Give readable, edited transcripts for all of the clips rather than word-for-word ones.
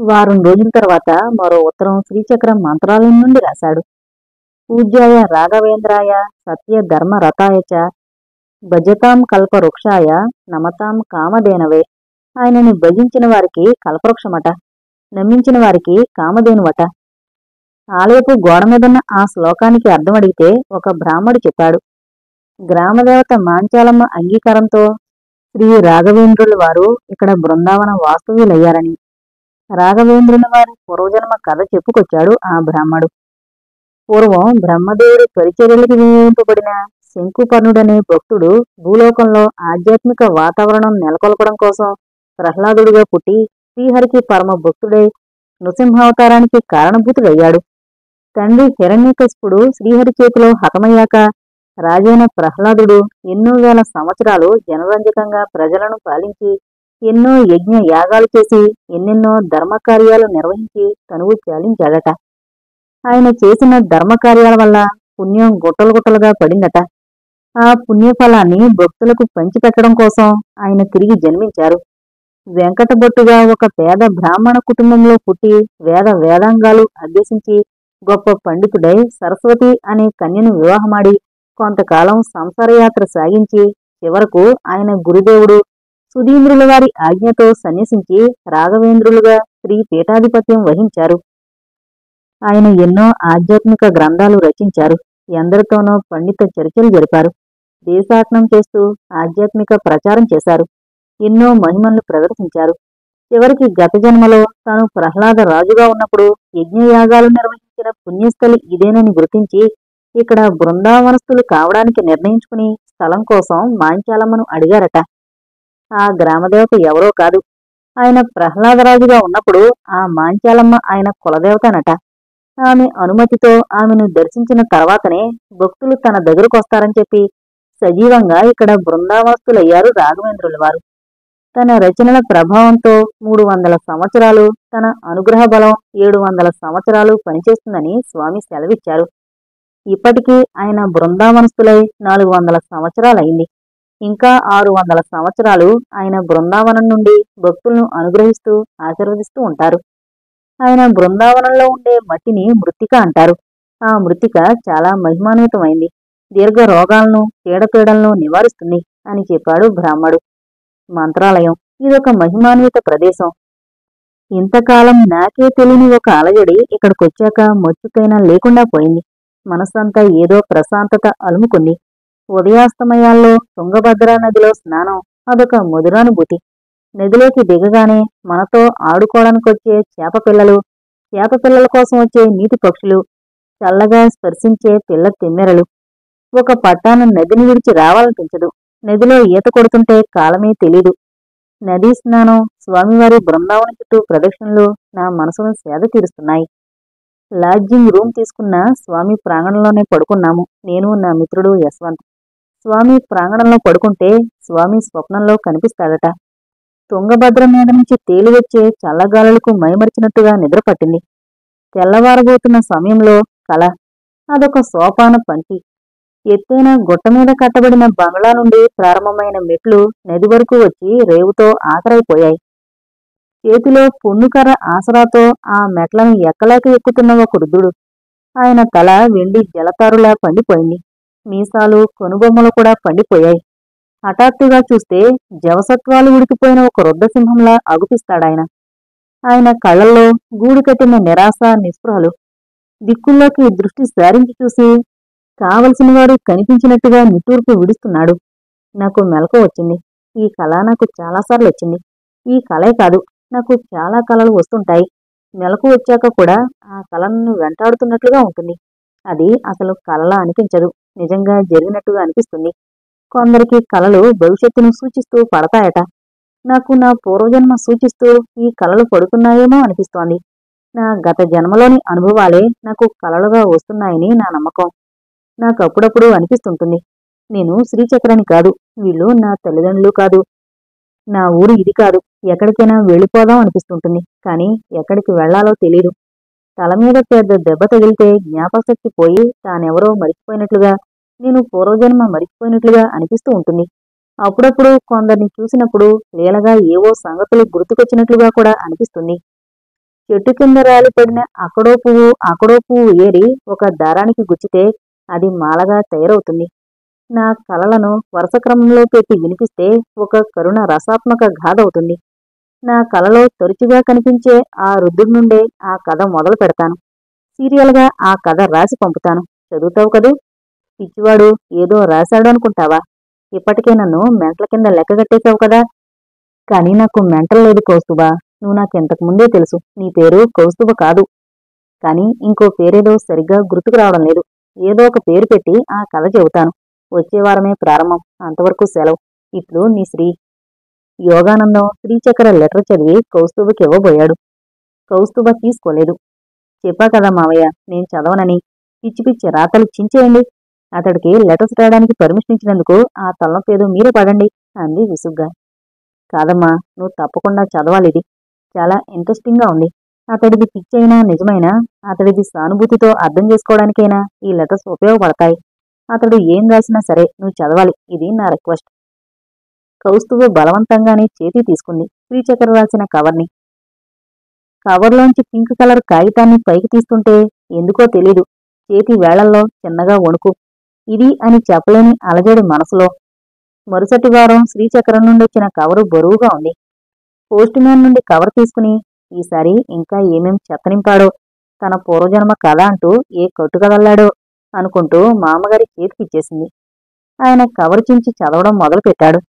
వారం రోజుల తర్వాత మరో ఉత్తరం శ్రీచక్రం మంత్రాలయం నుండి రాశాడు. పూజ్యాయ రాఘవేంద్రాయ సత్య ధర్మ రథాయ చ భజతాం కల్పవృక్షాయ నమతాం కామధేనవే. ఆయనని భజించిన వారికి కల్పవృక్షమట, నమ్మించిన వారికి కామధేనువట. ఆలయపు గోడ మీదున్న ఆ శ్లోకానికి అర్థం అడిగితే ఒక బ్రాహ్మడు చెప్పాడు. గ్రామదేవత మాంచాలమ్మ అంగీకారంతో శ్రీ రాఘవేంద్రుల వారు ఇక్కడ బృందావన వాస్తవ్యులయ్యారని రాఘవేంద్రుల వారి పూర్వజన్మ కథ చెప్పుకొచ్చాడు ఆ బ్రాహ్మడు. పూర్వం బ్రహ్మదేవుడి పరిచర్యలకి నియమింపబడిన శంకుపర్ణుడనే భక్తుడు భూలోకంలో ఆధ్యాత్మిక వాతావరణం నెలకొల్పడం కోసం ప్రహ్లాదుడిగా పుట్టి శ్రీహరికి పరమ భక్తుడై నృసింహావతారానికి కారణభూతుడయ్యాడు. తండ్రి హిరణ్యకశిపుడు శ్రీహరి చేతిలో హతమయ్యాక రాజైన ప్రహ్లాదుడు ఎన్నో వేల సంవత్సరాలు జనరంజకంగా ప్రజలను పాలించి ఎన్నో యజ్ఞ యాగాలు చేసి ఎన్నెన్నో ధర్మకార్యాలు నిర్వహించి తనువు చాలించాడట. ఆయన చేసిన ధర్మకార్యాల వల్ల పుణ్యం గుట్టలు గుట్టలుగా పడిందట. ఆ పుణ్యఫలాన్ని భక్తులకు పంచిపెట్టడం కోసం ఆయన తిరిగి జన్మించారు. వెంకటభట్టుగా ఒక పేద బ్రాహ్మణ కుటుంబంలో పుట్టి వేదాంగాలు అభ్యసించి గొప్ప పండితుడై సరస్వతి అనే కన్యను వివాహమాడి కొంతకాలం సంసారయాత్ర సాగించి చివరకు ఆయన గురుదేవుడు సుధీంద్రుల వారి ఆజ్ఞతో సన్యసించి రాఘవేంద్రులుగా శ్రీ పీఠాధిపత్యం వహించారు. ఆయన ఎన్నో ఆధ్యాత్మిక గ్రంథాలు రచించారు. ఎందరితోనో పండిత చర్చలు జరిపారు. దేశాటనం చేస్తూ ఆధ్యాత్మిక ప్రచారం చేశారు. ఎన్నో మహిమలను ప్రదర్శించారు. చివరికి గత జన్మలో తాను ప్రహ్లాద రాజుగా ఉన్నప్పుడు యజ్ఞయాగాలు నిర్వహించిన పుణ్యస్థలి ఇదేనని గుర్తించి ఇక్కడ బృందావనస్తులు కావడానికి నిర్ణయించుకుని స్థలం కోసం మాంచాలమ్మను అడిగారట. ఆ గ్రామదేవత ఎవరో కాదు, ఆయన ప్రహ్లాదరాజుగా ఉన్నప్పుడు ఆ మాంచాలమ్మ ఆయన కులదేవతనట. ఆమె అనుమతితో ఆమెను దర్శించిన తర్వాతనే భక్తులు తన దగ్గరకొస్తారని చెప్పి సజీవంగా ఇక్కడ బృందావనస్తులయ్యారు రాఘవేంద్రుల వారు. తన రచనల ప్రభావంతో 300 సంవత్సరాలు, తన అనుగ్రహ బలం 700 సంవత్సరాలు పనిచేస్తుందని స్వామి సెలవిచ్చారు. ఇప్పటికీ ఆయన బృందావనస్తులై 400 సంవత్సరాలైంది. ఇంకా 600 సంవత్సరాలు ఆయన బృందావనం నుండి భక్తులను అనుగ్రహిస్తూ ఆశీర్వదిస్తూ ఉంటారు. ఆయన బృందావనంలో ఉండే మట్టిని మృత్తిక అంటారు. ఆ మృత్తిక చాలా మహిమాన్వితమైంది. దీర్ఘ రోగాలను పీడపీడలను నివారిస్తుంది అని చెప్పాడు బ్రాహ్మడు. మంత్రాలయం ఇదొక మహిమాన్విత ప్రదేశం. ఇంతకాలం నాకే తెలియని ఒక అలజడి ఇక్కడికొచ్చాక మచ్చుకైనా లేకుండా పోయింది. మనస్సంతా ఏదో ప్రశాంతత అలుముకుంది. ఉదయాస్తమయాల్లో తుంగభద్రా నదిలో స్నానం అదొక మధురానుభూతి. నదిలోకి దిగగానే మనతో ఆడుకోవడానికొచ్చే చేపపిల్లలు, చేపపిల్లల కోసం వచ్చే నీటి పక్షులు, చల్లగా స్పర్శించే పిల్ల తిమ్మెరలు. ఒక పట్టాన నదిని విడిచి రావాలనిపించదు. నదిలో ఈత కొడుతుంటే కాలమే తెలీదు. నదీ స్నానం, స్వామివారి బృందావన చుట్టూ ప్రదక్షిణలు నా మనసును సేద తీరుస్తున్నాయి. లాడ్జింగ్ రూమ్ తీసుకున్న స్వామి ప్రాంగణంలోనే పడుకున్నాము, నేను నా మిత్రుడు యశ్వంత్. స్వామి ప్రాంగణంలో పడుకుంటే స్వామి స్వప్నంలో కనిపిస్తాడట. తుంగభద్ర మీద నుంచి తేలివచ్చే చల్లగాలులకు మైమరిచినట్టుగా నిద్రపట్టింది. తెల్లవారబోతున్న సమయంలో కల. అదొక సోపాన పంక్తి. ఎత్తైన గుట్ట మీద కట్టబడిన బంగ్లా నుండి ప్రారంభమైన మెట్లు నది వరకు వచ్చి రేవుతో ఆఖరైపోయాయి. చేతిలో పొన్నుకర్ర ఆసరాతో ఆ మెట్లను ఎక్కలేక ఎక్కుతున్న ఒక వృద్ధుడు. ఆయన తల వెండి జలతారులా పండిపోయింది. మీసాలు, కనుబొమ్మలు కూడా పండిపోయాయి. హఠాత్తుగా చూస్తే జవసత్వాలు ఉడికిపోయిన ఒక రుద్రసింహంలా అగుపిస్తాడాయన. ఆయన కళ్ళల్లో గూడు కట్టిన నిరాశ, నిస్పృహలు. దిక్కుల్లోకి దృష్టి సారించి చూసి కావలసినవాడు కనిపించినట్టుగా నిట్టూర్పు విడుస్తున్నాడు. నాకు మెలకు వచ్చింది. ఈ కళ నాకు చాలాసార్లు వచ్చింది. ఈ కళే కాదు, నాకు చాలా కళలు వస్తుంటాయి. మెలకు వచ్చాక కూడా ఆ కళ నన్ను వెంటాడుతున్నట్లుగా ఉంటుంది. అది అసలు కళలా అనిపించదు, నిజంగా జరిగినట్టుగా అనిపిస్తుంది. కొందరికి కళలు భవిష్యత్తును సూచిస్తూ పడతాయట. నాకు నా పూర్వజన్మ సూచిస్తూ ఈ కళలు పడుతున్నాయేమో అనిపిస్తోంది. నా గత జన్మలోని అనుభవాలే నాకు కళలుగా వస్తున్నాయని నా నమ్మకం. నాకు అప్పుడప్పుడు అనిపిస్తుంటుంది, నేను శ్రీచక్రాన్ని కాదు, వీళ్ళు నా తల్లిదండ్రులు కాదు, నా ఊరు ఇది కాదు, ఎక్కడికైనా వెళ్ళిపోదాం అనిపిస్తుంటుంది. కానీ ఎక్కడికి వెళ్లాలో తెలీదు. తల మీద పెద్ద దెబ్బ తగిలితే జ్ఞాపకశక్తి పోయి తానెవరో మరిచిపోయినట్లుగా, నేను పూర్వజన్మ మరిచిపోయినట్లుగా అనిపిస్తూ ఉంటుంది. అప్పుడప్పుడు కొందరిని చూసినప్పుడు లీలగా ఏవో సంగతులు గుర్తుకొచ్చినట్లుగా కూడా అనిపిస్తుంది. చెట్టు కింద రాలిపడిన అక్కడో పువ్వు ఏరి ఒక దారానికి గుచ్చితే అది మాలగా తయారవుతుంది. నా కలలను వరుస క్రమంలో పెట్టి వినిపిస్తే ఒక కరుణ రసాత్మక గాథ అవుతుంది. నా కలలో తరచుగా కనిపించే ఆ రుద్రుడి నుండే ఆ కథ మొదలు పెడతాను. సీరియల్గా ఆ కథ రాసి పంపుతాను. చదువుతావు కదూ? పిచ్చివాడు ఏదో రాశాడు అనుకుంటావా? ఇప్పటికే నన్ను మెంటల కింద లెక్కగట్టేశావు కదా. కానీ నాకు మెంటల్ లేదు కౌస్తుభా. నువ్వు నాకింతకు ముందే తెలుసు. నీ పేరు కౌస్తుభ కాదు. కానీ ఇంకో పేరేదో సరిగ్గా గుర్తుకు రావడం లేదు. ఏదో ఒక పేరు పెట్టి ఆ కథ చెబుతాను. వచ్చే వారమే ప్రారంభం. అంతవరకు సెలవు. ఇట్లు నీ శ్రీ. యోగానందం శ్రీచక్ర లెటర్ చదివి కౌస్తుభకి ఇవ్వబోయాడు. కౌస్తుభ తీసుకోలేదు. చెప్పా కదా మావయ్య, నేను చదవనని. పిచ్చి పిచ్చి రాతలు చించేయండి. అతడికి లెటర్స్ రాయడానికి పర్మిషన్ ఇచ్చినందుకు ఆ తలనొప్పేదో మీరే పడండి అంది విసుగ్గా. కాదమ్మా, నువ్వు తప్పకుండా చదవాలిది. చాలా ఇంట్రెస్టింగ్గా ఉంది. అతడిది పిచ్చైనా నిజమైనా అతడిది సానుభూతితో అర్థం చేసుకోవడానికైనా ఈ లెటర్స్ ఉపయోగపడతాయి. అతడు ఏం రాసినా సరే నువ్వు చదవాలి. ఇది నా రిక్వెస్ట్. కౌస్తుభ బలవంతంగానే చేతి తీసుకుంది శ్రీచక్ర రాసిన కవర్ని. కవర్లోంచి పింక్ కలర్ కాగితాన్ని పైకి తీస్తుంటే ఎందుకో తెలీదు చేతి వేళల్లో చిన్నగా వణుకు. ఇది అని చెప్పలేని అలజడి మనసులో. మరుసటి వారం శ్రీచక్రం నుండి వచ్చిన కవరు బరువుగా ఉంది. పోస్ట్ మ్యాన్ నుండి కవర్ తీసుకుని ఈసారి ఇంకా ఏమేం చెత్తనింపాడో, తన పూర్వజన్మ కథ అంటూ ఏ కట్టుకదల్లాడో అనుకుంటూ మామగారి చేతికిచ్చేసింది. ఆయన కవర్ చించి చదవడం మొదలుపెట్టాడు.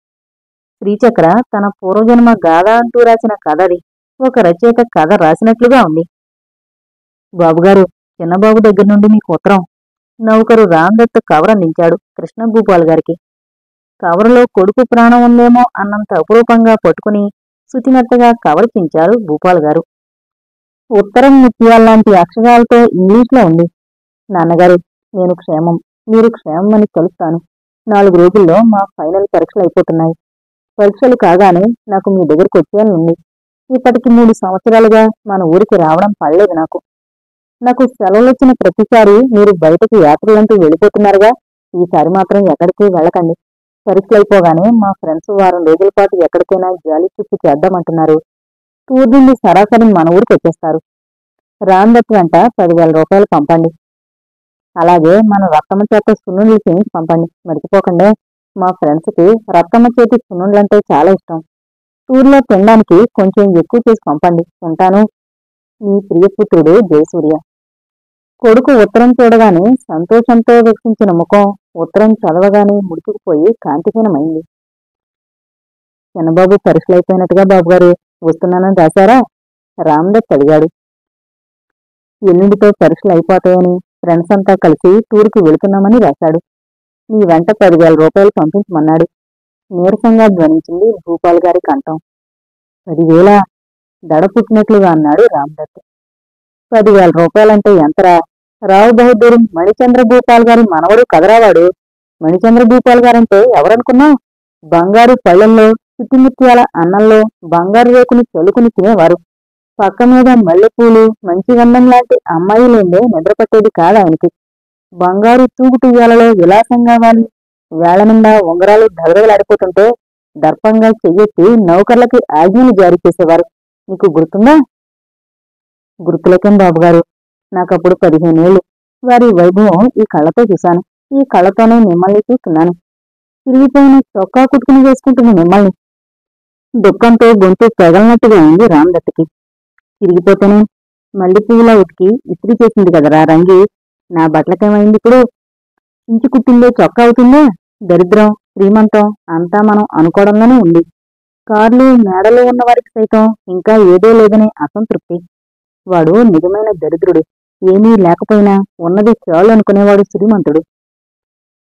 శ్రీచక్ర తన పూర్వజన్మ గాథ అంటూ రాసిన కథది. ఒక రచయిత కథ రాసినట్లుగా ఉంది. బాబుగారు, చిన్నబాబు దగ్గర నుండి మీకు ఉత్తరం. నౌకరు రాందత్ కవర్ అందించాడు కృష్ణభూపాల్ గారికి. కవరులో కొడుకు ప్రాణం ఉందేమో అన్నంత అపురూపంగా పట్టుకుని శుచిమెత్తగా కవర్ చించారు భూపాల్ గారు. ఉత్తరం ముత్యాల్లాంటి అక్షరాలతో ఇంగ్లీష్లో ఉంది. నాన్నగారు, నేను క్షేమం, మీరు క్షేమం అని కలుస్తాను. 4 రోజుల్లో మా ఫైనల్ పరీక్షలు అయిపోతున్నాయి. పరీక్షలు కాగానే నాకు మీ దగ్గరకు వచ్చేయాలనుంది. ఇప్పటికి 3 సంవత్సరాలుగా మన ఊరికి రావడం పడలేదు నాకు. నాకు సెలవులొచ్చిన ప్రతిసారి మీరు బయటకు యాత్రలంటూ వెళ్ళిపోతున్నారుగా. ఈసారి మాత్రం ఎక్కడికి వెళ్ళకండి. పరీక్షలు అయిపోగానే మా ఫ్రెండ్స్ వారం రోజుల పాటు ఎక్కడికైనా జాలీ ట్రిప్ చేద్దామంటున్నారు. టూర్ నుండి సరాసరి మన ఊరికి వచ్చేస్తారు. రాందత్ వెంట 10,000 రూపాయలు పంపండి. అలాగే మన రత్తమ్మ చేత సున్నుండ్లు చేయించి పంపండి. మర్చిపోకండి. మా ఫ్రెండ్స్కి రత్తమ్మ చేతి సున్నుండ్లంటే చాలా ఇష్టం. టూర్లో తినడానికి కొంచెం ఎక్కువ చేసి పంపండి. ఉంటాను. మీ ప్రియపుత్రుడు జయసూర్య. కొడుకు ఉత్తరం చూడగానే సంతోషంతో వికసించిన ముఖం ఉత్తరం చదవగానే ముడుచుకుపోయి కాంతిహీనమైంది. చిన్నబాబు పరీక్షలు అయిపోయినట్టుగా బాబుగారు. వస్తున్నానని రాశారా? రామ్దత్ అడిగాడు. ఎల్లుండితో పరీక్షలు అయిపోతాయని ఫ్రెండ్స్ అంతా కలిసి టూర్కి వెళుతున్నామని రాశాడు. మీ వెంట 10,000 రూపాయలు పంపించమన్నాడు. నీరసంగా ధ్వనించింది భూపాల్ గారి కంఠం. 10,000? దడ పుట్టినట్లుగా అన్నాడు రామ్దత్. 10,000 రూపాయలంటే ఎంతరా? రావు బహదూర్ మణిచంద్ర భూపాల్ గారి మనవడు కదరావాడు. మణిచంద్ర భూపాల్ గారంటే ఎవరనుకున్నావు? బంగారు పళ్ళెంలో చిట్టిముత్యాల అన్నంలో బంగారు రేకుని చలుకుని తినేవారు. పక్క మీద మల్లెపూలు మంచి గంధం లాంటి అమ్మాయి లేందే నిద్రపట్టేది కాదాయనకి. బంగారు తూగుటుయ్యాలలో విలాసంగా వాలి వేళ నిండా ఉంగరాలు దగదగలాడిపోతుంటే దర్పంగా చెయ్యెత్తి నౌకర్లకి ఆజ్ఞలు జారీ చేసేవారు. నీకు గుర్తుందా? గుర్తులకేం బాబుగారు, నాకప్పుడు 15 ఏళ్ళు. వారి వైభవం ఈ కళ్ళతో చూశాను. ఈ కళ్ళతోనే మిమ్మల్ని చూస్తున్నాను. తిరిగిపోయిన చొక్కా కుట్టుకుని వేసుకుంటున్న మిమ్మల్ని. దుఃఖంతో గొంతు పెగలనట్టుగా ఉంది రామ్దత్కి. తిరిగిపోతేనే మళ్ళీ పువ్వులా ఉతికి ఇస్త్రీ చేసింది కదరా రంగి. నా బట్టలకేమైంది ఇప్పుడు? ఇంచి కుట్టిందే చొక్కా అవుతుందే. దరిద్రం శ్రీమంతం అంతా మనం అనుకోవడంలోనే ఉంది. కార్లు మేడలో ఉన్న వారికి సైతం ఇంకా ఏదో లేదనే అసంతృప్తి. వాడు నిజమైన దరిద్రుడు. ఏమీ లేకపోయినా ఉన్నది చాలు అనుకునేవాడు శ్రీమంతుడు.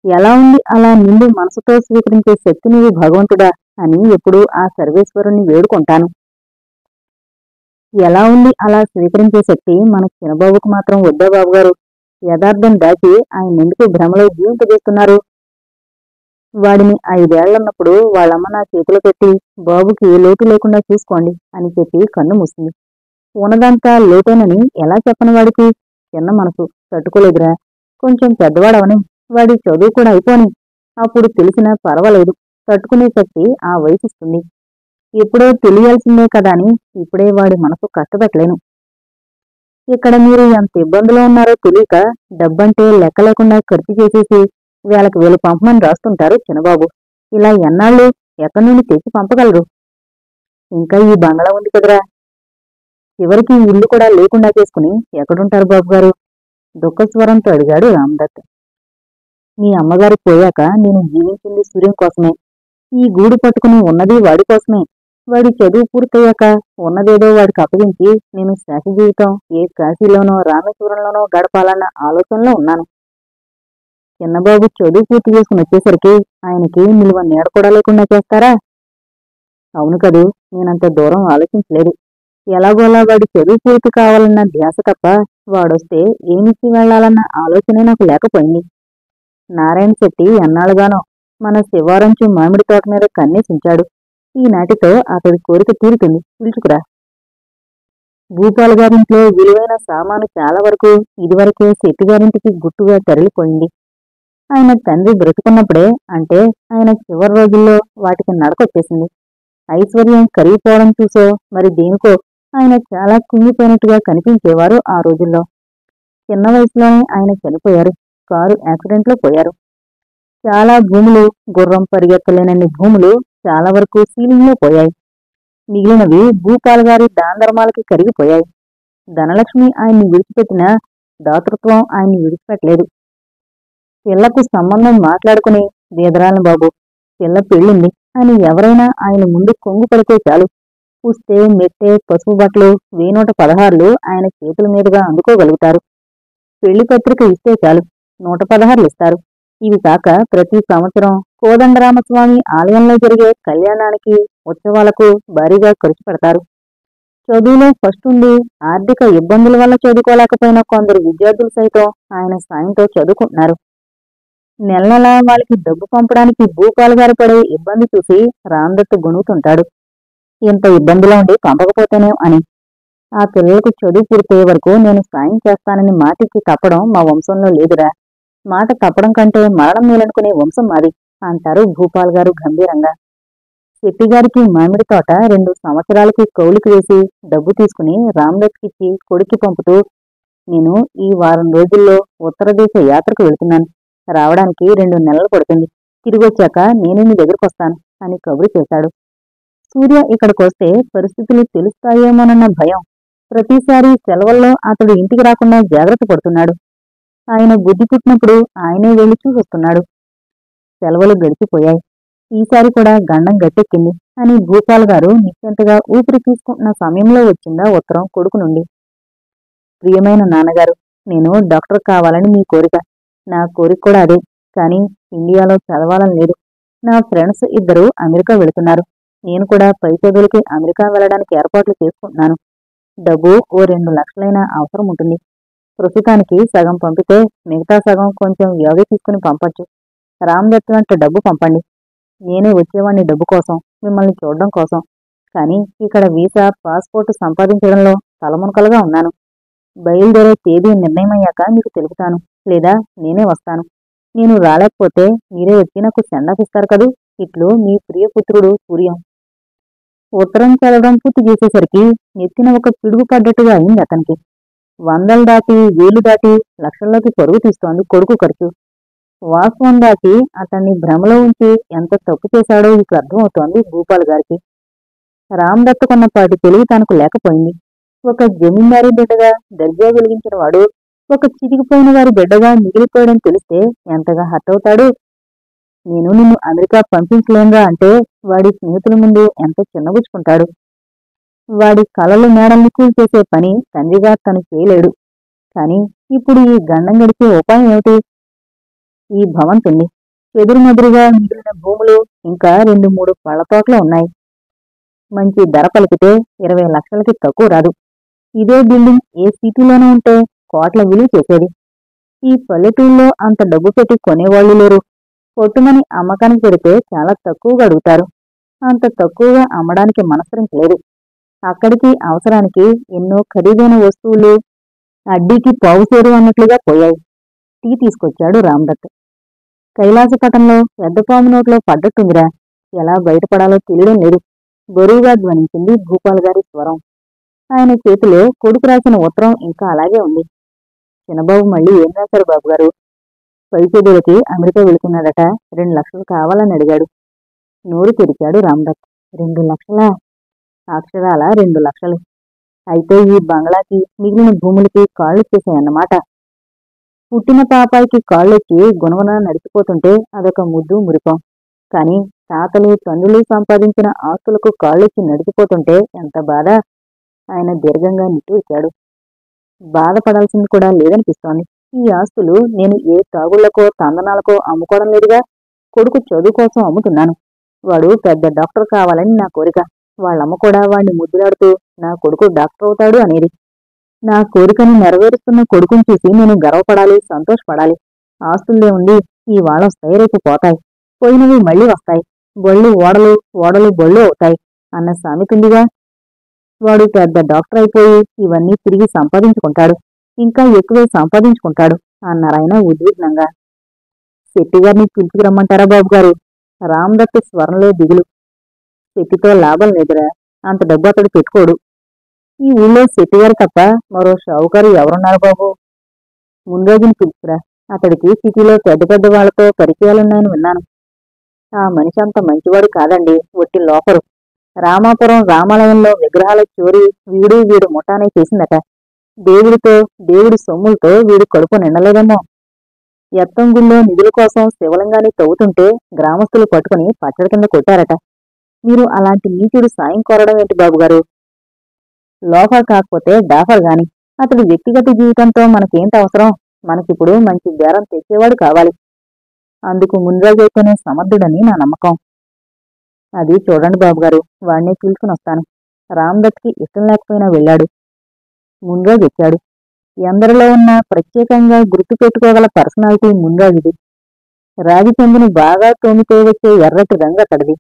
ఎలా ఉంది అలా నిండు మనసుతో స్వీకరించే శక్తి నీవు భగవంతుడా అని ఎప్పుడూ ఆ సర్వేశ్వరుణ్ణి వేడుకుంటాను. ఎలా ఉంది అలా స్వీకరించే శక్తి మన చిన్నబాబుకు మాత్రం వద్దా బాబుగారు? యథార్థం దాచి ఆయన ఎందుకు భ్రమలో జీవింపజేస్తున్నారు? వాడిని 5 ఏళ్లన్నప్పుడు వాళ్ళమ్మ నా చేతిలో పెట్టి బాబుకి ఏ లోటు లేకుండా చూసుకోండి అని చెప్పి కన్ను మూసింది. ఉన్నదంతా లోటేనని ఎలా చెప్పని వాడికి? చిన్న మనసు తట్టుకోలేదురా. కొంచెం పెద్దవాడవని, వాడి చదువు కూడా అయిపోని. అప్పుడు తెలిసినా పర్వాలేదు, తట్టుకునే శక్తి ఆ వయసిస్తుంది. ఎప్పుడో తెలియాల్సిందే కదా అని ఇప్పుడే వాడి మనసు కష్టపెట్టలేను. ఇక్కడ మీరు ఎంత ఇబ్బందులో ఉన్నారో తెలియక డబ్బంటే లెక్క లేకుండా ఖర్చు చేసేసి వేలకు వేలు పంపమని రాస్తుంటారు చిన్నబాబు. ఇలా ఎన్నాళ్ళు ఎక్కడి నుండి తెచ్చి పంపగలరు? ఇంకా ఈ బంగళా ఉంది కదరా, చివరికి ఈ ఇల్లు కూడా లేకుండా చేసుకుని ఎక్కడుంటారు బాబు గారు? దుఃఖస్వరంతో అడిగాడు రామదత్. మీ అమ్మగారు పోయాక నేను జీవించింది సూర్యం కోసమే. ఈ గూడు పట్టుకుని ఉన్నది వాడి కోసమే. వాడి చదువు పూర్తయ్యాక ఉన్నదేదో వాడికి అప్పగించి నేను శేష జీవితం ఏ కాశీలోనో రామేశ్వరంలోనో గడపాలన్న ఆలోచనలో ఉన్నాను. చిన్నబాబు చదువు పూర్తి చేసుకుని వచ్చేసరికి ఆయనకి నిలువ నీడ కూడా లేకుండా చేస్తారా? అవును కదూ, నేనంత దూరం ఆలోచించలేదు. ఎలాగోలా వాడి చదువు పూర్తి కావాలన్న ధ్యాస తప్ప వాడొస్తే ఏమిచ్చి వెళ్లాలన్న ఆలోచనే నాకు లేకపోయింది. నారాయణ శెట్టి ఎన్నాళ్ళుగానో మన శివారంచు మామిడి తోట మీద కన్నేసించాడు. ఈనాటితో అతడి కోరిక తీరుతుంది, పిలుచుకురా. భూపాల్ గారింట్లో విలువైన సామాను చాలా వరకు ఇదివరకే శెట్టిగారింటికి గుట్టుగా తరలిపోయింది. ఆయన తండ్రి బ్రతుకున్నప్పుడే, అంటే ఆయన చివరి రోజుల్లో వాటికి నడకొచ్చేసింది. ఐశ్వర్యం కరిగిపోవడం చూసో మరి దేనికో ఆయన చాలా కుంగిపోయినట్టుగా కనిపించేవారు ఆ రోజుల్లో. చిన్న వయసులోనే ఆయన చనిపోయారు. కారు యాక్సిడెంట్లో పోయారు. చాలా భూములు, గుర్రం పరిగెత్తలేనన్ని భూములు చాలా వరకు సీలింగ్లో పోయాయి. మిగిలినవి భూపాల్ గారి దానధర్మాలకి కరిగిపోయాయి. ధనలక్ష్మి ఆయన్ని విడిచిపెట్టినా దాతృత్వం ఆయన్ని విడిచిపెట్టలేదు. పిల్లకు సంబంధం మాట్లాడుకుని, వీదరాలను బాబు, పిల్ల పెళ్ళింది అని ఎవరైనా ఆయన ముందు కొంగు పడితే చాలు, పుస్తే, మెట్టే, పసుపు బట్టలు, 1116 ఆయన చేతుల మీదుగా అందుకోగలుగుతారు. పెళ్లి పత్రిక ఇస్తే చాలు, 116 ఇస్తారు. ఇవి కాక ప్రతి సంవత్సరం కోదండరామస్వామి ఆలయంలో జరిగే కళ్యాణానికి, ఉత్సవాలకు భారీగా ఖర్చు పెడతారు. చదువులో ఫస్ట్ ఉండి ఆర్థిక ఇబ్బందుల వల్ల చదువుకోలేకపోయిన కొందరు విద్యార్థులు సైతం ఆయన సాయంతో చదువుకుంటున్నారు. నెల నెలా వాళ్ళకి డబ్బు పంపడానికి భూపాల్ గారు పడే ఇబ్బంది చూసి రామదత్ గొణుగుతుంటాడు. ఇంత ఇబ్బందిలో ఉండి పంపకపోతేనే అని. ఆ పిల్లలకు చదువు పూర్తయ్యే వరకు నేను సాయం చేస్తానని మాటిచ్చి తప్పడం మా వంశంలో లేదురా. మాట తప్పడం కంటే మరణం మేలనుకునే వంశం మాది అంటారు భూపాల్ గారు గంభీరంగా. శెట్టిగారికి మామిడి తోట 2 సంవత్సరాలకి కౌలుకి వేసి డబ్బు తీసుకుని రామదత్కిచ్చి కొడుక్కి పంపుతూ, నేను ఈ వారం రోజుల్లో ఉత్తరదేశ యాత్రకు వెళుతున్నాను. రావడానికి 2 నెలలు పడుతుంది. తిరిగొచ్చాక నేనే మీ దగ్గరకొస్తాను అని కబురు చేశాడు. సూర్య ఇక్కడికొస్తే పరిస్థితులు తెలుస్తాయేమోనన్న భయం. ప్రతిసారి సెలవుల్లో అతడు ఇంటికి రాకుండా జాగ్రత్త పడుతున్నాడు. ఆయన బుద్ధి పుట్టినప్పుడు ఆయనే వెళ్లి చూసొస్తున్నాడు. సెలవులు గడిచిపోయాయి. ఈసారి కూడా గండం గట్టెక్కింది అని భూపాల్ గారు నిశ్చింతగా ఊపిరి తీసుకుంటున్న సమయంలో వచ్చిందా ఉత్తరం కొడుకు నుండి. ప్రియమైన నాన్నగారు, నేను డాక్టర్ కావాలని మీ కోరిక. నా కోరిక కూడా అదే. కానీ ఇండియాలో చదవాలని లేదు. నా ఫ్రెండ్స్ 2 అమెరికా వెళుతున్నారు. నేను కూడా పై చదువులకి అమెరికా వెళ్ళడానికి ఏర్పాట్లు చేసుకుంటున్నాను. డబ్బు ఓ 2 లక్షలైనా అవసరం ఉంటుంది. ప్రస్తుతానికి సగం పంపితే మిగతా సగం కొంచెం యోగా తీసుకుని పంపొచ్చు. రామదత్ వెంట డబ్బు పంపండి. నేనే వచ్చేవాణ్ణి డబ్బు కోసం, మిమ్మల్ని చూడడం కోసం. కానీ ఇక్కడ వీసా, పాస్పోర్టు సంపాదించడంలో తలమునకలుగా ఉన్నాను. బయలుదేరే తేదీ నిర్ణయమయ్యాక మీకు తెలుపుతాను, లేదా నేనే వస్తాను. నేను రాలేకపోతే మీరే వచ్చి నాకు సెండాఫ్ ఇస్తారు కదూ. ఇట్లు మీ ప్రియపుత్రుడు సూర్యం. ఉత్తరం చదవడం పూర్తి చేసేసరికి నెత్తిన ఒక పిడుగు పడ్డట్టుగా అయింది అతనికి. 100 దాటి 1000 దాటి లక్షల్లోకి పరుగు తీస్తోంది కొడుకు ఖర్చు. వాస్తవం దాటి అతన్ని భ్రమలో ఉంచి ఎంత తప్పు చేశాడో ఇప్పుడు అర్థమవుతోంది భూపాల్ గారికి. రామదత్తకున్నపాటి తెలివి తనకు లేకపోయింది. ఒక జమీందారీ బిడ్డగా దర్జా వెలిగించిన వాడు ఒక చితికిపోయిన వారి బిడ్డగా మిగిలిపోయడం తెలిస్తే ఎంతగా హర్ట్ అవుతాడు. నేను నిన్ను అమెరికా పంపించలేనుగా అంటే వాడి స్నేహితుల ముందు ఎంత చిన్నబుచ్చుకుంటాడు. వాడి కలలు మేడల్ని కూల్చేసే పని తండ్రిగా తను చేయలేడు. కాని ఇప్పుడు ఈ గండం గడిచే ఉపాయం ఏమిటి? ఈ భవంతుంది, చెదురుమదురుగా మిగిలిన భూములు, ఇంకా 2-3 పళ్ళతోటలు ఉన్నాయి. మంచి ధర పలికితే 20 లక్షలకి తక్కువ రాదు. ఇదే బిల్డింగ్ ఏ సిటీలోనూ ఉంటే కోట్ల విలువ చేసేది. ఈ పల్లెటూళ్ళలో అంత డబ్బు పెట్టి కొనేవాళ్లు లేరు. కొట్టుమని అమ్మకానికి పెడితే చాలా తక్కువగా అడుగుతారు. అంత తక్కువగా అమ్మడానికి మనస్కరించలేదు. అక్కడికి అవసరానికి ఎన్నో ఖరీదైన వస్తువులు అడ్డీకి పావుసేరు అన్నట్లుగా పోయాయి. టీ తీసుకొచ్చాడు రామదత్. కైలాసపటంలో పెద్ద పాము నోట్లో పడ్డట్టుందిరా. ఎలా బయటపడాలో తెలియడం లేదు. బరువుగా ధ్వనించింది భూపాల్ గారి స్వరం. ఆయన చేతిలో కొడుకు రాసిన ఉత్తరం ఇంకా అలాగే ఉంది. చిన్నబాబు మళ్ళీ ఏం రాశారు బాబుగారు? పై చదువులకి అమెరికా వెళుతున్నాడట. 2 లక్షలు కావాలని అడిగాడు. నోరు తెరిచాడు రామదత్. 2 లక్షలా? అక్షరాల 2 లక్షలు. అయితే ఈ బంగ్లాకి, మిగిలిన భూములకి కాళ్ళొచ్చేసాయన్నమాట. పుట్టిన పాపాయికి కాళ్ళొచ్చి గుణగుణ నడిచిపోతుంటే అదొక ముద్దు మురిపం. కాని తాతలు తండ్రులు సంపాదించిన ఆస్తులకు కాళ్ళొచ్చి నడిచిపోతుంటే ఎంత బాధ! ఆయన దీర్ఘంగా నిట్టూర్చాడు. బాధపడాల్సింది కూడా లేదనిపిస్తోంది. ఈ ఆస్తులు నేను ఏ తాగుళ్లకో తందనాలకో అమ్ముకోవడం లేదుగా. కొడుకు చదువు కోసం అమ్ముతున్నాను. వాడు పెద్ద డాక్టర్ కావాలని నా కోరిక. వాళ్ళమ్మ కూడా వాణ్ణి ముద్దులాడుతూ నా కొడుకు డాక్టర్ అవుతాడు అనేది. నా కోరికను నెరవేరుస్తున్న కొడుకుని చూసి నేను గర్వపడాలి, సంతోషపడాలి. ఆస్తుల్లే ఉండి ఇవాళ వస్తాయి, రేపు పోతాయి. పోయినవి మళ్ళీ వస్తాయి. బళ్ళు ఓడలు, ఓడలు బళ్ళు అవుతాయి అన్న సామెతుందిగా. వాడు పెద్ద డాక్టర్ అయిపోయి ఇవన్నీ తిరిగి సంపాదించుకుంటాడు. ఇంకా ఎక్కువే సంపాదించుకుంటాడు అన్నారాయన ఉద్విగ్నంగా. శెట్టిగారిని పిలుచుకురమ్మంటారా బాబుగారు? రామదత్ స్వరంలో దిగులు. శెట్టితో లాభం లేదురా. అంత డబ్బు అతడు పెట్టుకోడు. ఈ ఊళ్ళో శెట్టిగారు తప్ప మరో షావుకారు ఎవరున్నారు బాబు? ముందోజుని పిలుచుకురా. అతడికి సిటీలో పెద్ద పెద్ద వాళ్లతో పరిచయాలున్నాయని విన్నాను. ఆ మనిషి అంత మంచివాడు కాదండి, ఒట్టి లోపరు. రామాపురం రామాలయంలో విగ్రహాల చోరీ వీడు ముఠానే చేసిందట. దేవుడి సొమ్ములతో వీడి కడుపు నిండలేదేమో. ఎత్తంగుల్లో నిధుల కోసం శివలింగాన్ని తవ్వుతుంటే గ్రామస్తులు పట్టుకుని పచ్చడి కింద కొట్టారట. మీరు అలాంటి నీచుడు సాయం కోరడం ఏంటి బాబుగారు? లోఫర్ కాకపోతే డాఫర్ గాని. అతడి వ్యక్తిగత జీవితంతో మనకేంటి అవసరం? మనకిప్పుడు మంచి బేరం తెచ్చేవాడు కావాలి. అందుకు ముందుగానే సమర్థుడని నా నమ్మకం. అది చూడండి బాబుగారు, వాణ్ణి పిలుచుకుని వస్తాను. రామదత్కి ఇష్టం లేకపోయినా వెళ్ళాడు. ముందుగా వచ్చాడు. ఎందరిలో ఉన్న ప్రత్యేకంగా గుర్తు పెట్టుకోగల పర్సనాలిటీ ముందుది. రాగి చెందును బాగా తోమితే వచ్చే ఎర్రటి రంగు అతడిది.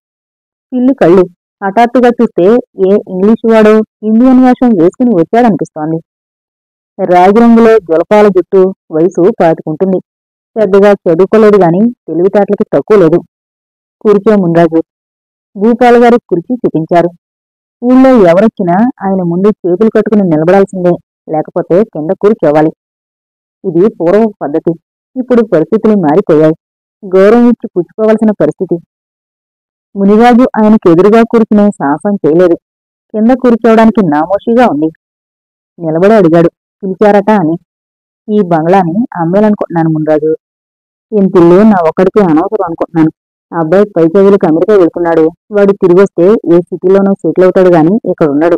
పిల్లి కళ్ళు. హఠాత్తుగా చూస్తే ఏ ఇంగ్లీషు వాడో ఇండియన్ వేషం వేసుకుని వచ్చాడనిపిస్తోంది. రాగి రంగులో జులపాల జుట్టు. వయసు 25 ఉంటుంది. పెద్దగా చదువుకోలేడు గాని తెలివితేటలకి తక్కువ లేదు. కూర్చో మున్రాజు. భూపాల్ గారు కుర్చీ చూపించారు. ఊళ్ళో ఎవరొచ్చినా ఆయన ముందు చేతులు కట్టుకుని నిలబడాల్సిందే, లేకపోతే కింద కూర్చోవాలి. ఇది పూర్వపు పద్ధతి. ఇప్పుడు పరిస్థితులు మారిపోయాయి. గౌరవం ఇచ్చి పుచ్చుకోవలసిన పరిస్థితి. మునిరాజు ఆయనకు ఎదురుగా కూర్చునే సాహసం చేయలేదు. కింద కూర్చోవడానికి నామోషిగా ఉంది. నిలబడి అడిగాడు, పిలిచారట అని. ఈ బంగ్లాని అమ్మేయాలనుకుంటున్నాను మున్రాజు. ఇంటిల్లు నా ఒక్కడికి అనవసరం అనుకుంటున్నాను. ఆ అబ్బాయి పై చదువులకు అమెరికా వెళ్తున్నాడు. వాడు తిరిగొస్తే ఏ సిటీలోనో సెటిల్ అవుతాడు గాని ఇక్కడ ఉండడు.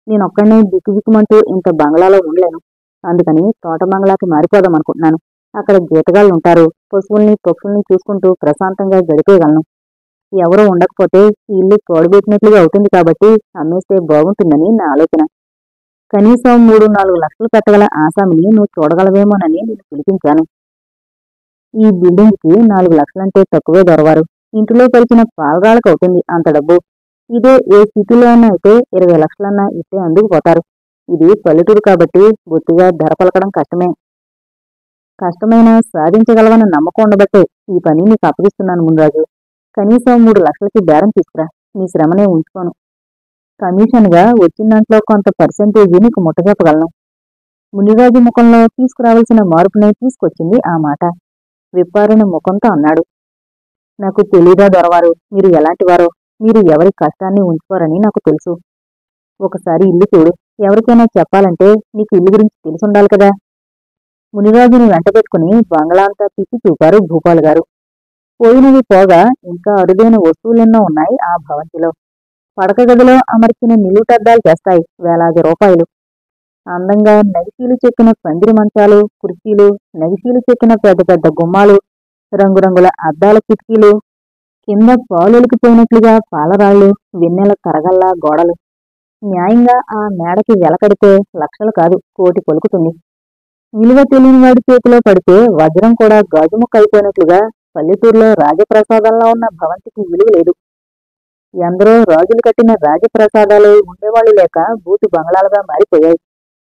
నేనొక్కడినే దిక్కుదిక్కుమంటూ ఇంత బంగ్లాలో ఉండలేను. అందుకని తోట బంగ్లాకి మారిపోదాం అనుకుంటున్నాను. అక్కడ జీతగాళ్ళు ఉంటారు. పశువుల్ని పక్షుల్ని చూసుకుంటూ ప్రశాంతంగా గడిపేయగలను. ఎవరూ ఉండకపోతే ఈ ఇల్లు తోడుబెట్టినట్లుగా అవుతుంది కాబట్టి అమ్మేస్తే బాగుంటుందని నా ఆలోచన. కనీసం 3-4 లక్షలు పెట్టగల ఆసామిని నువ్వు చూడగలవేమోనని నేను పిలిపించాను. ఈ బిల్డింగ్కి 4 లక్షలంటే తక్కువే దొరవారు. ఇంటిలో పరిచిన పాలరాళ్ళకు అవుతుంది అంత డబ్బు. ఇదే ఏ సిటీలో అయినా అయితే 20 లక్షలన్నా ఇస్తే అందుకుపోతారు. ఇది పల్లెటూరు కాబట్టి బొత్తిగా ధర పలకడం కష్టమే. కష్టమైనా సాధించగలవన్న నమ్మకం ఉండబట్టే ఈ పని నీకు అప్పగిస్తున్నాను మున్రాజు. కనీసం 3 లక్షలకి బేరం తీసుకురా. నీ శ్రమనే ఉంచుకోను. కమిషన్గా వచ్చిన దాంట్లో కొంత పర్సెంటేజీ నీకు ముట్టజెప్పగలను. మునిరాజు ముఖంలో తీసుకురావాల్సిన మార్పునే తీసుకొచ్చింది ఆ మాట. విప్పారిన ముఖంతో అన్నాడు, నాకు తెలీదా దొరవారు, మీరు ఎలాంటివారో. మీరు ఎవరి కష్టాన్ని ఉంచుకోరని నాకు తెలుసు. ఒకసారి ఇల్లు చూడు. ఎవరికైనా చెప్పాలంటే నీకు ఇల్లు గురించి తెలుసుండాలి కదా. మునిరాజుని వెంటబెట్టుకుని బంగ్లా అంతా తిప్పి చూపారు భూపాల్ గారు. పోయినవి పోగా ఇంకా అరుదైన వస్తువులెన్నో ఉన్నాయి ఆ భవంతిలో. పడక గదిలో అమర్చిన నిలువుటద్దాలు చేస్తాయి వేలాది రూపాయలు. అందంగా నగిశీలు చెక్కిన పందిరి మంచాలు, కుర్చీలు, నగిశీలు చెక్కిన పెద్ద పెద్ద గుమ్మాలు, రంగురంగుల అద్దాల కిటికీలు, కింద పాలులికిపోయినట్లుగా పాలరాళ్లు, వెన్నెల తరగల్లా గోడలు. న్యాయంగా ఆ మేడకి వెలకడితే లక్షలు కాదు, కోటి పలుకుతుంది. విలువ తెలియని వాడి చేతిలో పడితే వజ్రం కూడా గాజుముక్క అయిపోయినట్లుగా పల్లెటూరులో రాజప్రసాదంలో ఉన్న భవంతికి విలువ లేదు. ఎందరో రాజులు కట్టిన రాజప్రసాదాలు ఉండేవాళ్లు లేక బూతు బంగ్లాలుగా మారిపోయాయి.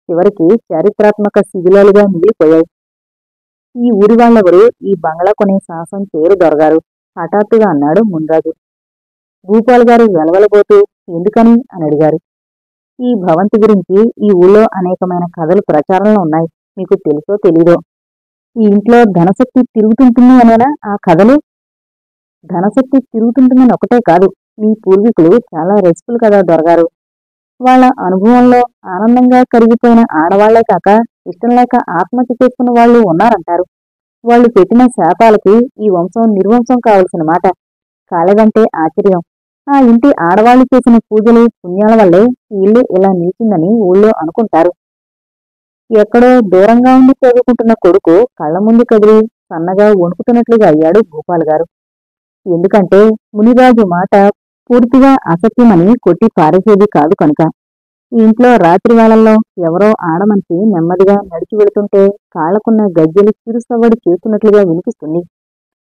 చివరికి చారిత్రాత్మక శిథిలాలుగా మిగిలిపోయాయి. ఈ ఊరి వాళ్ళెవరూ ఈ బంగ్లా కొనే సాహసం చేయరు దొరగారు, హఠాత్తుగా అన్నాడు మున్రాజు. భూపాల్ గారు వెలవెలబోతూ ఎందుకని అని అడిగారు. ఈ భవంతి గురించి ఈ ఊళ్ళో అనేకమైన కథలు ప్రచారంలో ఉన్నాయి. మీకు తెలుసో తెలీదో? ఈ ఇంట్లో ధనశక్తి తిరుగుతుంటుంది అనేనా ఆ కథలు? ధనశక్తి తిరుగుతుంటుందని ఒకటే కాదు, మీ పూర్వీకులు చాలా రెస్పులు కదా దొరగారు. వాళ్ళ అనుభవంలో ఆనందంగా కరిగిపోయిన ఆడవాళ్లే కాక ఇష్టం లేక ఆత్మహత్య చేసుకున్న వాళ్ళు ఉన్నారంటారు. వాళ్ళు పెట్టిన శాపాలకి ఈ వంశం నిర్వంశం కావలసిన మాట కాలేదంటే ఆశ్చర్యం. ఆ ఇంటి ఆడవాళ్లు చేసిన పూజలు పుణ్యాల వల్లే ఈ ఇల్లు ఇలా నిలిచిందని ఊళ్ళో అనుకుంటారు. ఎక్కడో దూరంగా ఉండి చదువుకుంటున్న కొడుకు కళ్ల ముందు కదిలి సన్నగా వణుకుతున్నట్లుగా అయ్యాడు భూపాల్ గారు. ఎందుకంటే మునిరాజు మాట పూర్తిగా అసత్యమని కొట్టి పారేసేది కాదు కనుక. ఈ ఇంట్లో రాత్రి వేళల్లో ఎవరో ఆడమనిషి నెమ్మదిగా నడిచి వెళుతుంటే కాళ్లకున్న గజ్జెలు చిరుసవ్వడి చేస్తున్నట్లుగా వినిపిస్తుంది.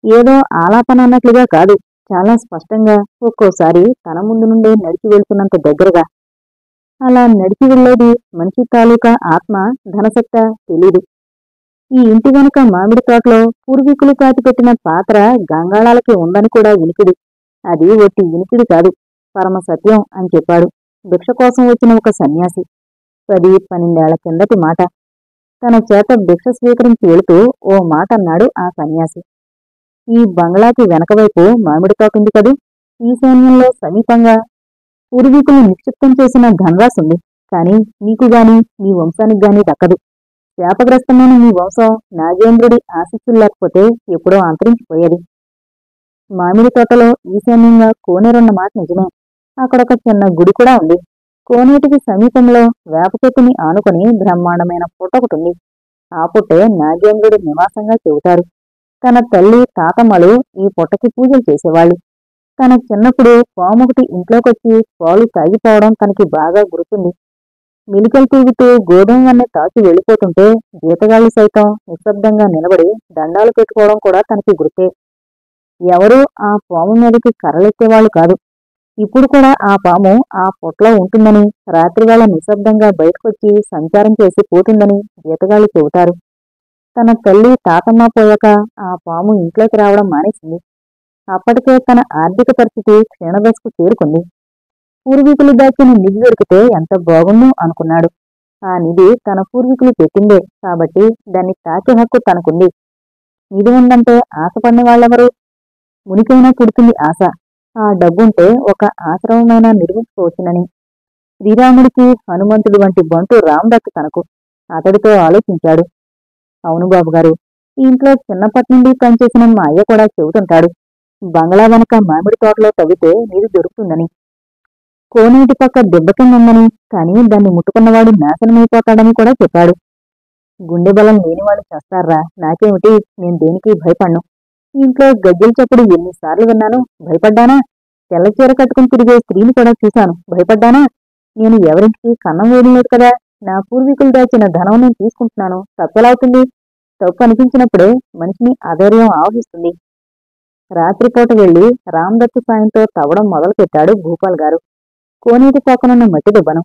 ఏదో ఆలాపన అన్నట్లుగా కాదు, చాలా స్పష్టంగా, ఒక్కోసారి తన ముందు నుండే నడిచి వెళ్తున్నంత దగ్గరగా. అలా నడిచి వెళ్లేది మనిషి తాలూకా ఆత్మ, ధనసత్తా తెలీదు. ఈ ఇంటి వెనుక మామిడి తోటలో పూర్వీకులు పాతిపెట్టిన పాత్ర గంగాళాలకి ఉందని కూడా వినికిడి. అది ఒట్టి వినికిడి కాదు, పరమ సత్యం అని చెప్పాడు భిక్ష కోసం వచ్చిన ఒక సన్యాసి. 10-12 ఏళ్ల కిందటి మాట. తన చేత భిక్ష స్వీకరించి వెళుతూ ఓ మాట అన్నాడు ఆ సన్యాసి. ఈ బంగ్లాకి వెనకవైపు మామిడి తోటుంది కదూ, ఈశాన్యంలో సమీపంగా పూర్వీకులు నిక్షిప్తం చేసిన ధనరాశుంది. కాని మీకు గాని మీ వంశానికి గాని దక్కదు. శాపగ్రస్తమైన మీ వంశం నాగేంద్రుడి ఆశీస్సులు లేకపోతే ఎప్పుడో అంతరించిపోయేది. మామిడి తోటలో ఈశాన్యంగా కోనేరున్న మాట నిజమే. అక్కడొక చిన్న గుడి కూడా ఉంది. కోనేటికి సమీపంలో వేప చెట్టుని ఆనుకుని బ్రహ్మాండమైన పుట్ట ఒకటుంది. ఆ పుట్టే నాగేంద్రుడి నివాసంగా చెబుతారు. తన తల్లి తాతమ్మలు ఈ పుట్టకి పూజలు చేసేవాళ్లు. తన చిన్నప్పుడు పామొకటి ఇంట్లోకొచ్చి పాలు తాగిపోవడం తనకి బాగా గుర్తుంది. మిలికలు తూగుతూ గోధుమ వన్నె తాకి వెళ్లిపోతుంటే జీతగాళ్లు సైతం నిశ్శబ్దంగా నిలబడి దండాలు పెట్టుకోవడం కూడా తనకి గుర్తే. ఎవరూ ఆ పాము మీదకి కర్రలెత్తేవాళ్లు కాదు. ఇప్పుడు కూడా ఆ పాము ఆ పొట్లో ఉంటుందని, రాత్రివేళ నిశ్శబ్దంగా బయటకొచ్చి సంచారం చేసి పోతుందని జీతగాళ్లు చెబుతారు. తన తల్లి తాతమ్మ పోయాక ఆ పాము ఇంట్లోకి రావడం మానేసింది. అప్పటికే తన ఆర్థిక పరిస్థితి క్షీణదశకు చేరుకుంది. పూర్వీకులు దాచిన నిధి దొరికితే ఎంత బాగుండు అనుకున్నాడు. ఆ నిధి తన పూర్వీకులు పెట్టిందే కాబట్టి దాన్ని తాకే హక్కు తనకుంది. నిధి ఉందంటే ఆశపడిన వాళ్ళెవరు? మునికైనా పుడుతుంది ఆశ. ఆ డబ్బుంటే ఒక ఆశ్రమమైనా నిర్మించుకోవచ్చునని. శ్రీరాముడికి హనుమంతుడి వంటి బంటు రామదత్తు తనకు. అతడితో ఆలోచించాడు. అవును బాబుగారు, ఈ ఇంట్లో చిన్నప్పటి నుండి పనిచేసిన మా అయ్య కూడా చెబుతుంటాడు. బంగ్లా వెనక మామిడి తోటలో తవ్వితే నిధి దొరుకుతుందని. కోనేటి పక్క దిబ్బకిందుందని, కాని దాన్ని ముట్టుకున్నవాడు నాశనమైపోతాడని కూడా చెప్పాడు. గుండె బలం లేనివాడు చస్తారా, నాకేమిటి, నేను దేనికి భయపడ్ను. ఇంట్లో గజ్జెల చప్పుడు ఎన్నిసార్లు విన్నాను, భయపడ్డానా? తెల్లచీర కట్టుకుని తిరిగే స్త్రీని కూడా చూశాను, భయపడ్డానా? నేను ఎవరింటికి కన్నం వేయడం లేదు కదా. నా పూర్వీకులు దాచిన ధనం నేను తీసుకుంటున్నాను, తప్పెలావుతుంది? తప్పు అనిపించినప్పుడే మనిషిని అధైర్యం ఆవహిస్తుంది. రాత్రిపూట వెళ్లి రామదత్తు సాయంతో తవ్వడం మొదలుపెట్టాడు భూపాల్ గారు కోనేటి పక్కనున్న మట్టి దుబ్బను.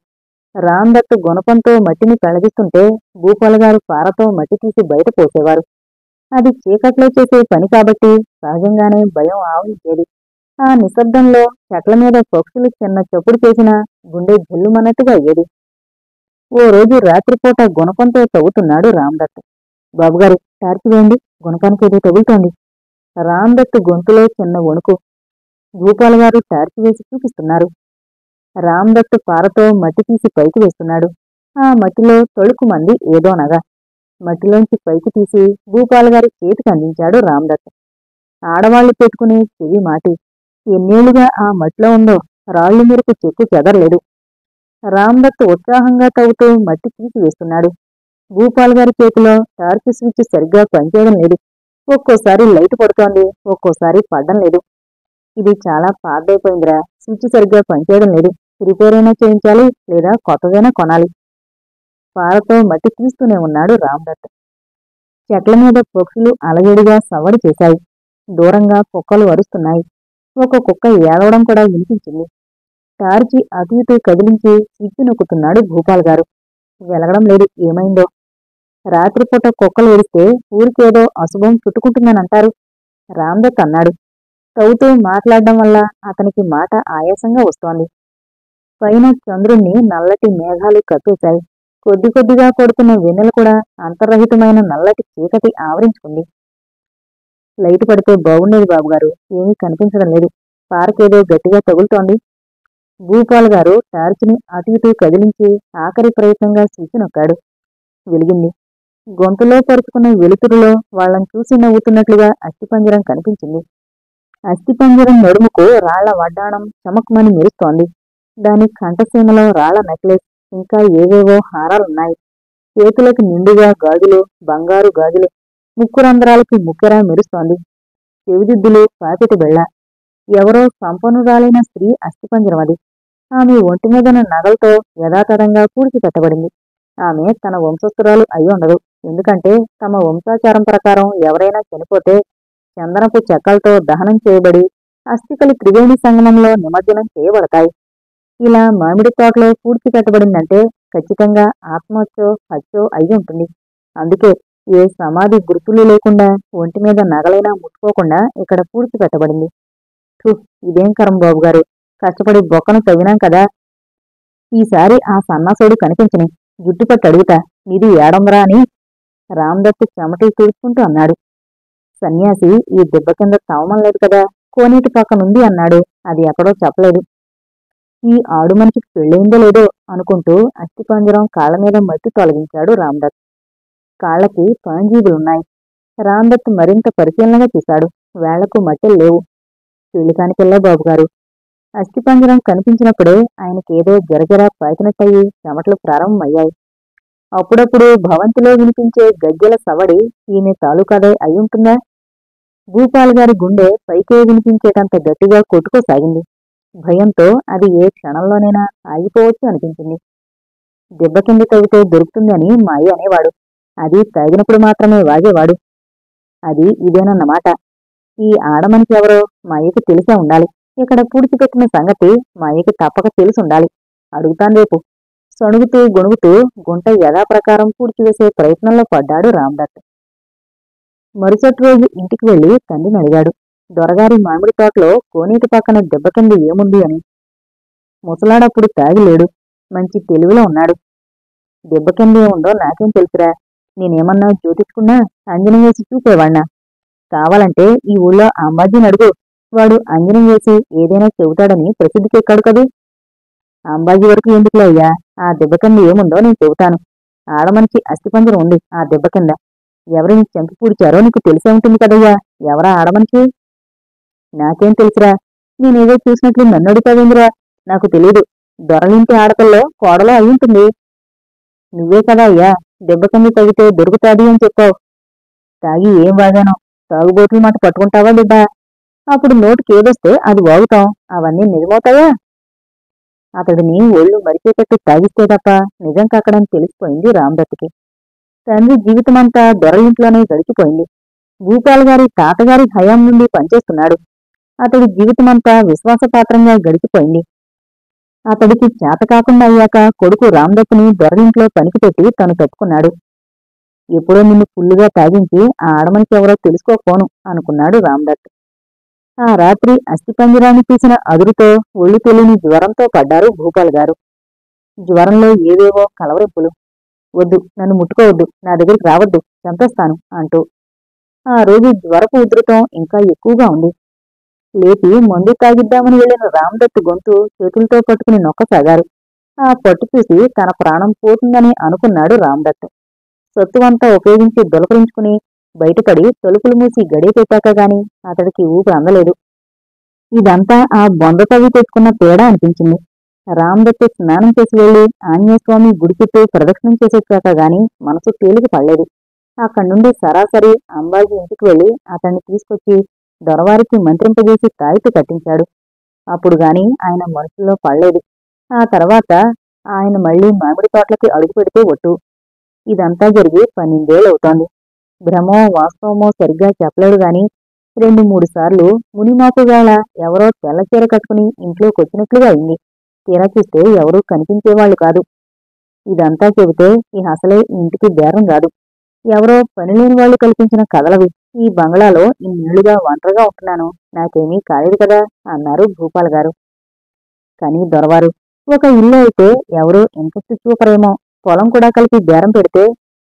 రామదత్తు గుణపంతో మట్టిని పెళ్లగిస్తుంటే భూపాల్ గారు పారతో మట్టి తీసి బయట పోసేవారు. అది చీకట్లో చేసే పని కాబట్టి సహజంగానే భయం ఆవహించేది. ఆ నిశ్శబ్దంలో చెట్ల మీద పక్షులు చిన్న చప్పుడు చేసినా గుండె జల్లుమన్నట్టుగా అయ్యేది. ఓ రోజు రాత్రిపూట గుణపంతో తవ్వుతున్నాడు రామదత్తు. బాబుగారు, టార్చి వేయండి, గుణపానికి ఏదో తగులుతోంది. రామదత్తు గొంతులో చిన్న వణుకు. భూపాల్ గారు టార్చి వేసి చూపిస్తున్నారు. రామదత్తు పారతో మట్టి తీసి పైకి వేస్తున్నాడు. ఆ మట్టిలో తొడుకు మంది ఏదో నగ. మట్టిలోంచి పైకి తీసి భూపాల్ గారి చేతికి అందించాడు రామదత్తు. ఆడవాళ్లు పెట్టుకుని చెవి మాటి. ఎన్నేళ్లుగా ఆ మట్టిలో ఉందో, రాళ్లు మెరుపు చెక్కు చెదరలేదు. రామదత్తు ఉత్సాహంగా తవ్వుతూ మట్టి తీసి వేస్తున్నాడు. భూపాల్ గారి చేతిలో టార్చ్ స్విచ్ సరిగ్గా పనిచేయడం లేదు. ఒక్కోసారి లైట్ పడుతోంది, ఒక్కోసారి పడ్డం లేదు. ఇది చాలా పాతదైపోయిందిరా, స్విచ్ సరిగ్గా పనిచేయడం లేదు. రిపేర్ అయినా చేయించాలి, లేదా కొత్తదైనా కొనాలి. పారతో మట్టి తీస్తూనే ఉన్నాడు రామదత్తు. చెట్ల మీద పక్షులు అలజడిగా సవ్వడి చేశాయి. దూరంగా కుక్కలు అరుస్తున్నాయి. ఒక కుక్క ఏడవడం కూడా వినిపించింది. టార్చి అటు ఇటు కదిలించి స్విచ్ నొక్కుతున్నాడు భూపాల్ గారు. వెలగడం లేదు, ఏమైందో. రాత్రిపూట కుక్కలు ఏడిస్తే ఊరికేదో అశుభం చుట్టుకుంటుందనంటారు. రామదత్ అన్నాడు. తవ్వుతూ మాట్లాడడం వల్ల అతనికి మాట ఆయాసంగా వస్తోంది. పైన చంద్రుణ్ణి నల్లటి మేఘాలు కప్పేశాయి. కొద్ది కొద్దిగా కొడుతున్న వెన్నెల కూడా అంతర్రహితమైన నల్లటి చీకటి ఆవరించుకుంది. లైటు పడితే బాగుండేది బాబుగారు, ఏమీ కనిపించడం లేదు. పారకేదో గట్టిగా తగులుతోంది. భూపాల్ గారు టార్చిని అటు ఇటు కదిలించి ఆఖరి ప్రయత్నంగా స్విచ్ నొక్కాడు. వెలిగింది. గొంతులో పరుచుకున్న వెలుతురులో వాళ్ళని చూసి నవ్వుతున్నట్లుగా అస్థిపంజరం కనిపించింది. అస్థిపంజరం నడుముకు రాళ్ల వడ్డాణం చమక్మని మెరుస్తోంది. దాని కంఠసీమలో రాళ్ల నెక్లెస్, ఇంకా ఏవేవో హారాలున్నాయి. చేతులకు నిండుగా గాజులు, బంగారు గాజులు. ముక్కురంధ్రాలకి ముక్కెర మెరుస్తోంది. చెవిదిద్దులు, పాపిటి బెళ్ళ. ఎవరో సంపన్నురాలైన స్త్రీ అస్థిపంజరం అది. ఆమె ఒంటిమీదన నగలతో యథాతథంగా పూడ్చిపెట్టబడింది. ఆమె తన వంశస్థురాలు అయి ఉండదు. ఎందుకంటే తమ వంశాచారం ప్రకారం ఎవరైనా చనిపోతే చందనపు చెక్కలతో దహనం చేయబడి అస్థికలు త్రివేణి సంగమంలో నిమజ్జనం చేయబడతాయి. ఇలా మామిడి తోటలో పూడ్చిపెట్టబడిందంటే ఖచ్చితంగా ఆత్మహత్యో హత్యో అయి ఉంటుంది. అందుకే ఏ సమాధి గుర్తులు లేకుండా ఒంటిమీద నగలైనా ముట్టుకోకుండా ఇక్కడ పూడ్చిపెట్టబడింది. ఇదేం కరం బాబుగారు, కష్టపడి బొక్కను తవ్వినాం కదా. ఈసారి ఆ సన్నాసుడు కనిపించని జుట్టుపట్టి అడుగుతా, నీది ఏడందరా అని రామదత్తు చెమటి తుడుచుకుంటూ అన్నాడు. సన్యాసి ఈ దెబ్బ కింద తవమలేదు కదా, కోనేటి పక్కనుంది అన్నాడు. అది ఎక్కడో చెప్పలేదు. ఈ ఆడు మనిషికి పెళ్ళయిందో లేదో అనుకుంటూ అస్థిపంజరం కాళ్ల మీద మట్టి తొలగించాడు రామదత్. కాళ్లకి పాంజీబులున్నాయి. రామదత్ మరింత పరిశీలనగా చూశాడు. వేళ్లకు మట్టెలు లేవు. పెళ్లి కానికెళ్ళా బాబుగారు. అస్థిపంజరం కనిపించినప్పుడే ఆయనకేదో జరజర పాకినట్టయి చెమటలు ప్రారంభమయ్యాయి. అప్పుడప్పుడు భవంతిలో వినిపించే గజ్జెల సవడి ఈమె తాలూకాదే అయ్యుంటుందా? భూపాల్ గారి గుండె పైకే వినిపించేటంత గట్టిగా కొట్టుకోసాగింది. భయంతో అది ఏ క్షణంలోనైనా ఆగిపోవచ్చు అనిపించింది. దెబ్బ కింద తవ్వితే దొరుకుతుంది అని మా అయ్య అనేవాడు. అది తాగినప్పుడు మాత్రమే వాగేవాడు. అది ఇదేనన్నమాట. ఈ ఆడమనిషి ఎవరో మా అయ్యకు తెలిసే ఉండాలి. ఇక్కడ పూడ్చిపెట్టిన సంగతి మా అయ్యకి తప్పక తెలిసుండాలి. అడుగుతాను రేపు. సణుగుతూ గొణుగుతూ గుంట యథాప్రకారం పూడ్చివేసే ప్రయత్నంలో పడ్డాడు రామదత్. మరుసటి రోజు ఇంటికి వెళ్లి తండ్రిని అడిగాడు, దొరగారి మామిడి తోటలో కోనేటి పక్కన దెబ్బ కింద ఏముంది అని. ముసలాడప్పుడు తాగిలేడు, మంచి తెలివిలో ఉన్నాడు. దెబ్బ కింద ఏముందో నాకేం తెలుసురా. నేనేమన్నా జ్యోతిష్కున్నా అంజనం వేసి చూసేవాణ్ణా? కావాలంటే ఈ ఊళ్ళో అంబాజీని అడుగు, వాడు అంజనం వేసి ఏదైనా చెబుతాడని ప్రసిద్ధికెక్కాడు కదూ. అంబాజీ వరకు ఎందుకులే అయ్యా, ఆ దెబ్బ కింద ఏముందో నేను చెబుతాను. ఆడమనిషి అస్థిపంజరం ఉంది ఆ దెబ్బ కింద. ఎవరిని చంపి పూడ్చారో నీకు తెలిసే ఉంటుంది కదయ్యా. ఎవరా ఆడమనిషి? నాకేం తెలుసురా. నేనేదో చూసినట్లు నన్ను అడుగుతావేందిరా? నాకు తెలీదు. దొరలింటి ఆడపిల్లో కోడలో అయ్యుంటుంది. నువ్వే కదా అయ్యా దెబ్బ కింద తగితే దొరుకుతాది అని చెప్పావు. తాగి ఏం వాగానో. తాగుబోతుల మాట పట్టుకుంటావా బిడ్డా? అప్పుడు నోటికేదొస్తే అది వాగుతాం. అవన్నీ నిజమవుతాయా? అతడిని ఒళ్ళు మరిచేటట్టు తాగిస్తే తప్ప నిజం కాకడని తెలిసిపోయింది రామదత్తుకి. తండ్రి జీవితమంతా దొరలింట్లోనే గడిచిపోయింది. భూపాల్ గారి తాతగారి హయాం నుండి పనిచేస్తున్నాడు. అతడి జీవితమంతా విశ్వాసపాత్రంగా గడిచిపోయింది. అతడికి చేత కాకుండా అయ్యాక కొడుకు రామదత్తుని దొరలింట్లో పనికి పెట్టి తను తప్పుకున్నాడు. ఎప్పుడో నిన్ను ఫుల్లుగా తాగించి ఆ ఆడమనిషి ఎవరో తెలుసుకోకపోను అనుకున్నాడు రామదత్. ఆ రాత్రి అస్థిపంజరాన్ని చూసిన అదురుతో ఒళ్ళు తెలియని జ్వరంతో పడ్డారు భూపాల్ గారు. జ్వరంలో ఏవేవో కలవరింపులు. వద్దు, నన్ను ముట్టుకోవద్దు, నా దగ్గరికి రావద్దు, చంపేస్తాను అంటూ. ఆ రోజు జ్వరపు ఉధృతం ఇంకా ఎక్కువగా ఉంది. లేచి మందు తాగిద్దామని వెళ్లిన రామదత్ గొంతు చేతులతో పట్టుకుని నొక్కసాగారు. ఆ పట్టు చూసి తన ప్రాణం పోతుందని అనుకున్నాడు రామదత్. సొత్తువంతా ఉపయోగించి దొలకరించుకుని బయటపడి తలుపులు మూసి గడియ పెట్టాక గాని అతడికి ఊపిరి అందలేదు. ఇదంతా ఆ బొంద తవ్వి తెచ్చుకున్న తేడా అనిపించింది. రామదత్తు స్నానం చేసి వెళ్లి ఆంజనేయస్వామి గుడి చుట్టూ ప్రదక్షిణం చేసొచ్చాక గాని మనసు తేలిక పడలేదు. అక్కడి నుండి సరాసరి అంబాజీ ఇంటికి వెళ్లి అతన్ని తీసుకొచ్చి దొరవారికి మంత్రింపజేసి తాయితీ కట్టించాడు. అప్పుడు గాని ఆయన మనసులో పడలేదు. ఆ తర్వాత ఆయన మళ్లీ మామిడి తోటలకి అడుగు పెడితే ఒట్టు. ఇదంతా జరిగి 12 ఏళ్లవుతోంది. భ్రమో వాస్తవమో సరిగ్గా చెప్పలేడు గాని 2-3 సార్లు మునిమాపువేళ ఎవరో తెల్లచీర కట్టుకుని ఇంట్లోకొచ్చినట్లుగా అయింది. తీరా చూస్తే ఎవరూ కనిపించేవాళ్లు కాదు. ఇదంతా చెబితే ఈ అసలే ఇంటికి బేరం రాదు. ఎవరో పనిలేని వాళ్లు కల్పించిన కథలవి. ఈ బంగ్లాలో ఇన్నేళ్లుగా ఒంటరిగా ఉంటున్నాను, నాకేమీ కాలేదు కదా అన్నారు భూపాల్ గారు. కానీ దొరవారు ఒక ఇల్లు అయితే ఎవరో ఇంట్రెస్ట్ చూపరేమో, పొలం కూడా కలిపి బేరం పెడితే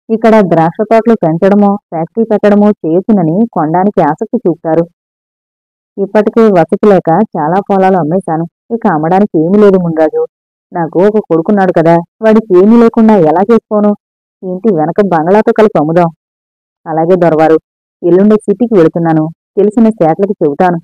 ఇక్కడ ద్రాక్ష తోటలు పెంచడమో ఫ్యాక్టరీ పెట్టడమో చేయొచ్చునని కొనడానికి ఆసక్తి చూపుతారు. ఇప్పటికే వసతి లేక చాలా పొలాలు అమ్మేశాను. ఇక అమ్మడానికి ఏమీ లేదు మున్రాజు. నాకు ఒక కొడుకున్నాడు కదా, వాడికి ఏమీ లేకుండా ఎలా చేసుకోను? ఇంటి వెనక బంగ్లాతో కలిపి అమ్ముదాం. అలాగే దొరవారు, ఎల్లుండి సిటీకి వెళుతున్నాను. తెలిసిన సేట్లకి చెబుతాను.